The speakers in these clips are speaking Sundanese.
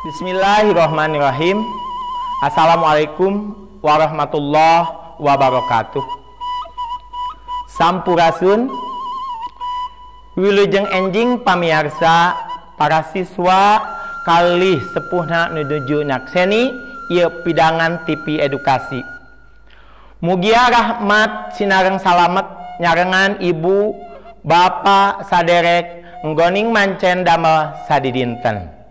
Bismillahirrahmanirrahim. Assalamualaikum warahmatullahi wabarakatuh. Sampurasun wilujeng enjing pamiarsa para siswa kalih sepuhna nuju nakseni ieu pidangan TV edukasi. Mugia rahmat sinareng salamet nyarengan ibu bapak saderek nggoning mancen damel sadidinten.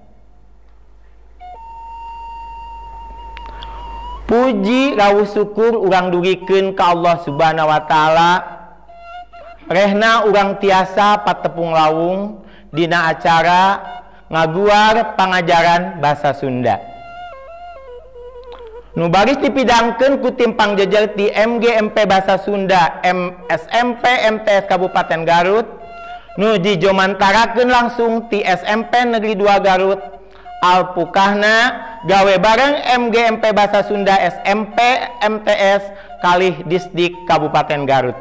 Puji rawuh syukur urang dugikeun ka Allah Subhanahu wa taala. Rehna urang tiasa patepung lawung dina acara ngaguar pangajaran basa Sunda. Nu baris dipidangkeun ku tim pangjejer di MGMP Basa Sunda SMP MTS Kabupaten Garut. Nu dijomantarakeun langsung ti SMP Negeri 2 Garut. Alpukahna gawe bareng MGMP Basa Sunda SMP MTS kalih Disdik Kabupaten Garut.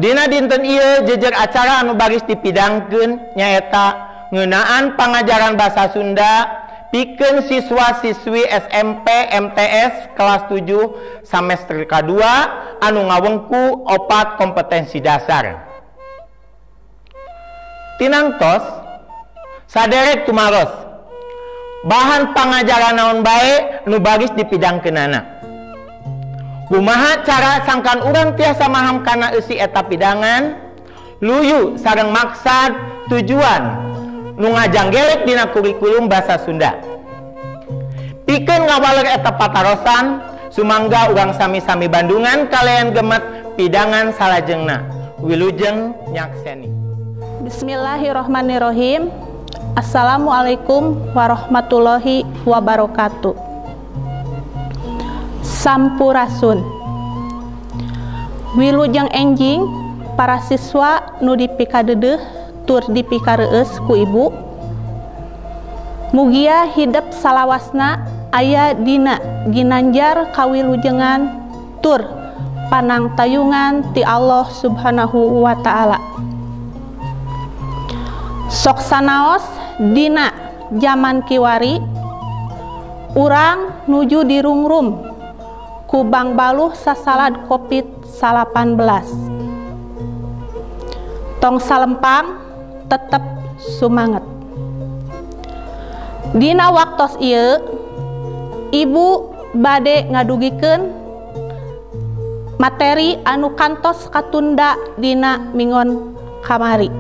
Dina dinten ieu jejer acara anu baris dipidangkeun nyaeta ngeunaan pangajaran basa Sunda pikeun siswa-siswi SMP MTS kelas 7 semester K2 anu ngawengku 4 kompetensi dasar. Tinangtos saderek tumaros bahan pangajaran naon bae nu baris dipidangkeunana. Kumaha cara sangkan urang tiasa maham kana eusi eta pidangan, luyu sareng maksad tujuan nu ngajanggelek dina kurikulum basa Sunda. Pikeun ngawaler eta patarosan sumangga urang sami-sami Bandungan kalian gemet pidangan salajengna. Wilujeng nyakseni. Bismillahirrahmanirrahim. Assalamualaikum warahmatullahi wabarakatuh. Sampurasun wilujeng enjing para siswa nu dipikadeudeuh tur dipikareueus ku ibu. Mugia hidup salawasna aya dina ginanjar kawilujengan tur panang tayungan ti Allah Subhanahu wa taala. Sok sanaos dina zaman kiwari urang nuju dirungrum ku Bang Baluh sasalad COVID-19. Tong salempang tetep sumanget. Dina waktos ieu ibu bade ngadugikeun materi anu kantos katunda dina mingon kamari.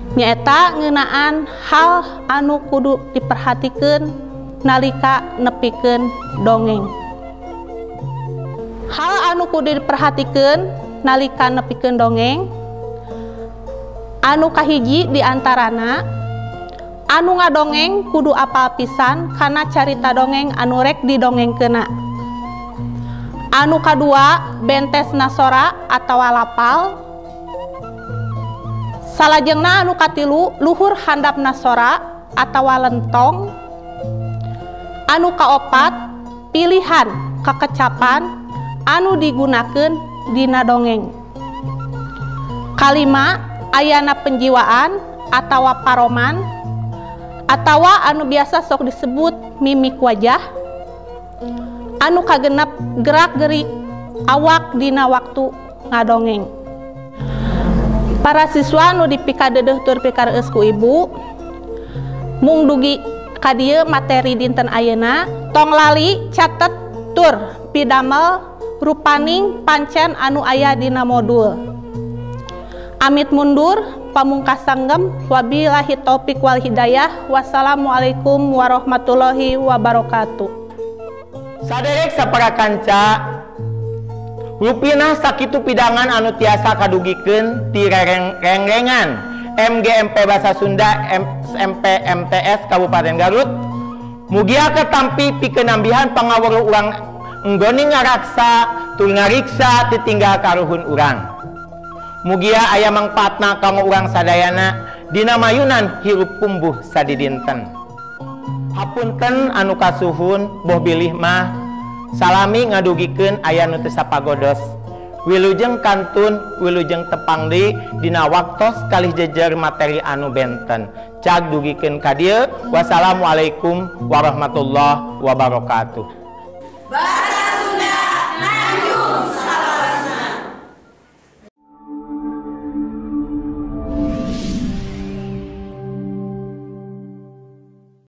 Nyaeta ngeunaan hal anu kudu diperhatikeun nalika nepikeun dongeng. Hal anu kudu diperhatikeun nalika nepikeun dongeng anu kahiji diantarana anu ngadongeng kudu apal pisan kana carita dongeng anu rek didongengkeunna. Anu kadua bentesna sora atawa lapal. Salajengna anu katilu luhur handapna sora atawa lentong. Anu kaopat pilihan kakecapan anu digunakeun dina dongeng. Kalima ayana penjiwaan atawa paroman atawa anu biasa sok disebut mimik wajah. Anu kagenep gerak-gerik awak dina waktu ngadongeng. Para siswa nu dipikadeudeuh tur pikareueus ku ibu mung dugi ka dieu materi dinten ayeuna tong lali catet tur pidamel rupaning pancen anu aya dina modul. Amit mundur pamungkas sanggem. Wabillahi taufik wal hidayah. Wassalamualaikum warahmatullahi wabarakatuh. Saderek sapara kanca rupina sakitu pidangan anu tiasa kadugikeun ti rengrengan MGMP Basa Sunda SMP MTS Kabupaten Garut. Mugia ketampi pikeun nambihan pangaweuh urang enggoning ngaraksa tur ngariksa titinggal karuhun urang. Mugia aya mangpaatna kanggo urang sadayana dina mayunan hirup kumbuh sadidinten. Hapunten anu kasuhun boh bilih mah salami ngadugikeun aya nu teu sapagodos. wilujeng kantun wilujeng tepang deui dina waktos kalih jejer materi anu benten. Cag dugikeun ka dieu. Wassalamualaikum warahmatullahi wabarakatuh.